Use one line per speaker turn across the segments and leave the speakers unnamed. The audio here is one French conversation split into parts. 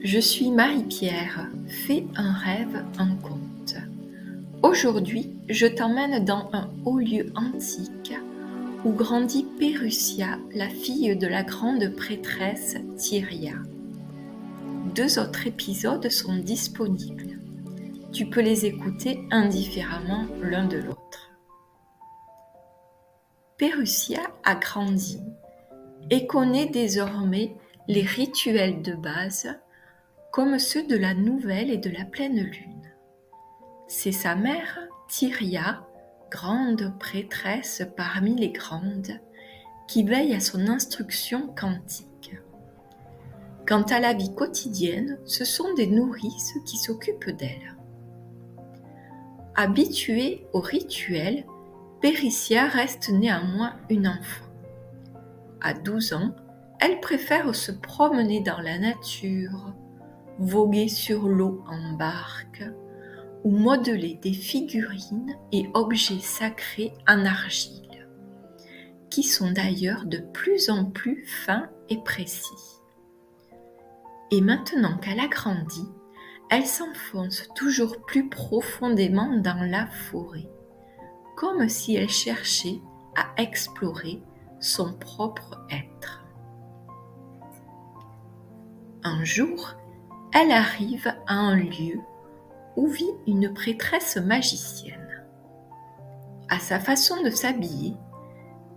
Je suis Marie-Pierre, fais un rêve, un conte. Aujourd'hui, je t'emmène dans un haut lieu antique où grandit Pérussia, la fille de la grande prêtresse Thyrria. 2 autres épisodes sont disponibles. Tu peux les écouter indifféremment l'un de l'autre. Pérussia a grandi et connaît désormais les rituels de base comme ceux de la nouvelle et de la pleine lune. C'est sa mère, Thyrria, grande prêtresse parmi les grandes, qui veille à son instruction quantique. Quant à la vie quotidienne, ce sont des nourrices qui s'occupent d'elle. Habituée au rituel, Pérussia reste néanmoins une enfant. À 12 ans, elle préfère se promener dans la nature, voguer sur l'eau en barque ou modeler des figurines et objets sacrés en argile, qui sont d'ailleurs de plus en plus fins et précis. Et maintenant qu'elle a grandi, elle s'enfonce toujours plus profondément dans la forêt, comme si elle cherchait à explorer son propre être. Un jour, elle arrive à un lieu où vit une prêtresse magicienne. À sa façon de s'habiller,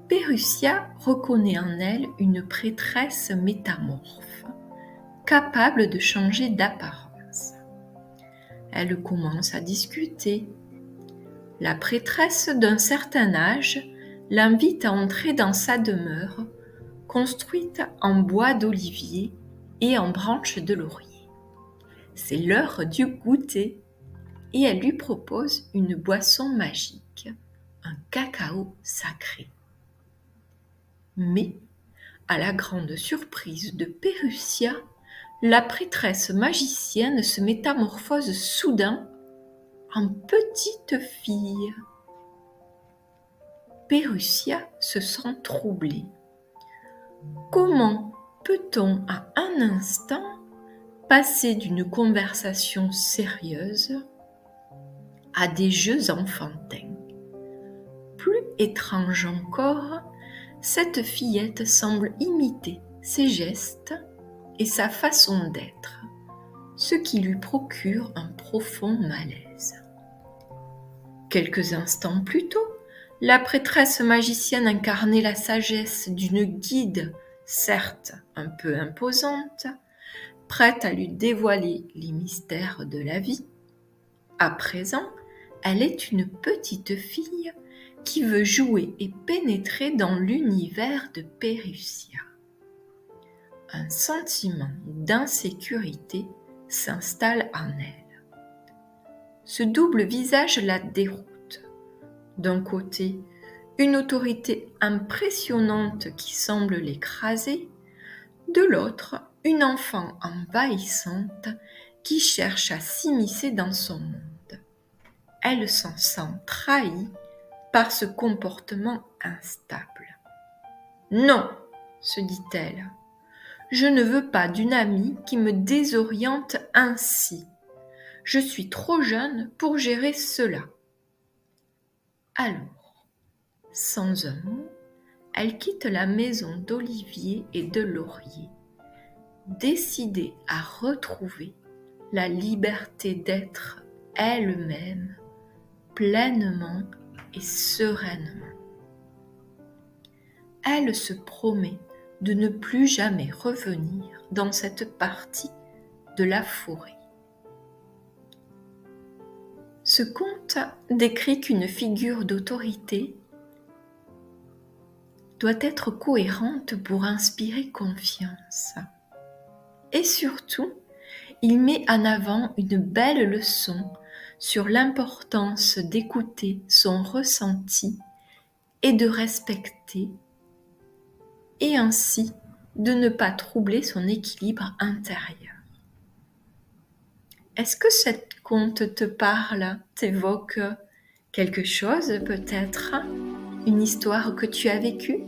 Pérussia reconnaît en elle une prêtresse métamorphe, capable de changer d'apparence. Elle commence à discuter. La prêtresse d'un certain âge l'invite à entrer dans sa demeure, construite en bois d'olivier et en branches de laurier. C'est l'heure du goûter et elle lui propose une boisson magique, un cacao sacré. Mais, à la grande surprise de Pérussia, la prêtresse magicienne se métamorphose soudain en petite fille. Pérussia se sent troublée. Comment peut-on à un instant passer d'une conversation sérieuse à des jeux enfantins? Plus étrange encore, cette fillette semble imiter ses gestes et sa façon d'être, ce qui lui procure un profond malaise. Quelques instants plus tôt, la prêtresse magicienne incarnait la sagesse d'une guide, certes un peu imposante, prête à lui dévoiler les mystères de la vie. À présent, elle est une petite fille qui veut jouer et pénétrer dans l'univers de Pérussia. Un sentiment d'insécurité s'installe en elle. Ce double visage la déroute. D'un côté, une autorité impressionnante qui semble l'écraser, de l'autre, une enfant envahissante qui cherche à s'immiscer dans son monde. Elle s'en sent trahie par ce comportement instable. « Non !» se dit-elle. « Je ne veux pas d'une amie qui me désoriente ainsi. Je suis trop jeune pour gérer cela. » Alors, sans un mot, elle quitte la maison d'olivier et de laurier, décidée à retrouver la liberté d'être elle-même, pleinement et sereinement. Elle se promet de ne plus jamais revenir dans cette partie de la forêt. Ce conte décrit qu'une figure d'autorité doit être cohérente pour inspirer confiance. Et surtout, il met en avant une belle leçon sur l'importance d'écouter son ressenti et de respecter, et ainsi de ne pas troubler son équilibre intérieur. Est-ce que cette conte te parle, t'évoque quelque chose peut-être, une histoire que tu as vécue ?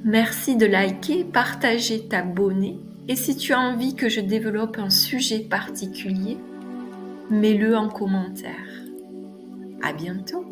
Merci de liker, partager, t'abonner. Et si tu as envie que je développe un sujet particulier, mets-le en commentaire. À bientôt!